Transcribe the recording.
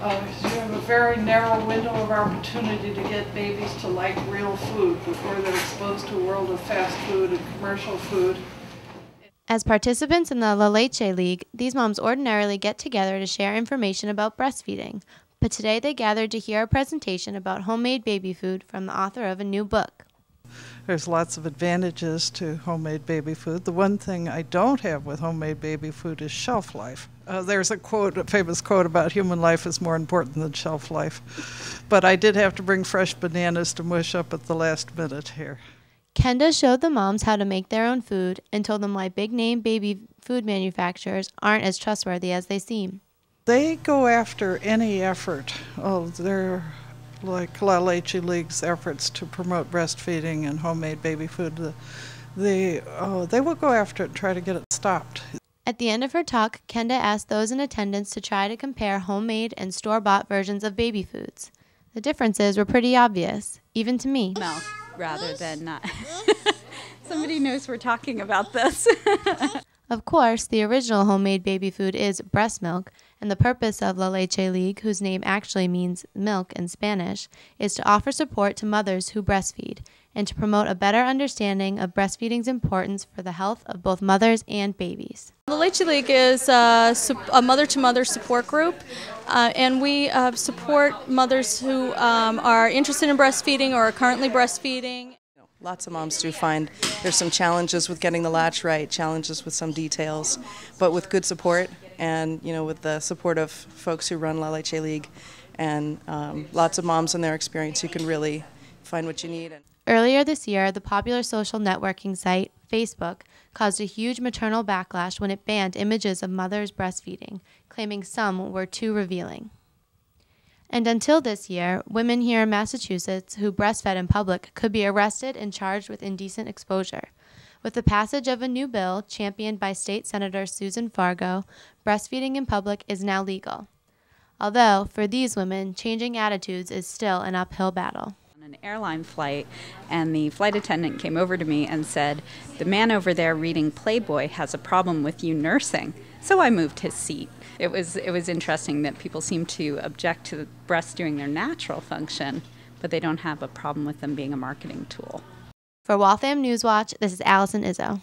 You have a very narrow window of opportunity to get babies to like real food before they're exposed to a world of fast food and commercial food. As participants in the Leche League, these moms ordinarily get together to share information about breastfeeding, but today they gathered to hear a presentation about homemade baby food from the author of a new book. There's lots of advantages to homemade baby food. The one thing I don't have with homemade baby food is shelf life. There's a famous quote about human life is more important than shelf life. But I did have to bring fresh bananas to mush up at the last minute here. Kenda showed the moms how to make their own food and told them why big-name baby food manufacturers aren't as trustworthy as they seem. They go after any effort. They're like La Leche League's efforts to promote breastfeeding and homemade baby food. They will go after it and try to get it stopped. At the end of her talk, Kenda asked those in attendance to try to compare homemade and store-bought versions of baby foods. The differences were pretty obvious, even to me. Mouth rather than not. Somebody knows we're talking about this. Of course, the original homemade baby food is breast milk, and the purpose of La Leche League, whose name actually means milk in Spanish, is to offer support to mothers who breastfeed and to promote a better understanding of breastfeeding's importance for the health of both mothers and babies. The Leche League is a mother-to-mother support group, and we support mothers who are interested in breastfeeding or are currently breastfeeding. Lots of moms do find there's some challenges with getting the latch right, challenges with some details, but with good support and with the support of folks who run La Leche League and lots of moms and their experience, you can really find what you need. Earlier this year, the popular social networking site, Facebook, caused a huge maternal backlash when it banned images of mothers breastfeeding, claiming some were too revealing. And until this year, women here in Massachusetts who breastfed in public could be arrested and charged with indecent exposure. With the passage of a new bill championed by State Senator Susan Fargo, breastfeeding in public is now legal. Although, for these women, changing attitudes is still an uphill battle. On an airline flight, and the flight attendant came over to me and said, "The man over there reading Playboy has a problem with you nursing." So I moved his seat. It was interesting that people seem to object to the breasts doing their natural function, but they don't have a problem with them being a marketing tool. For Waltham Newswatch, this is Allison Izzo.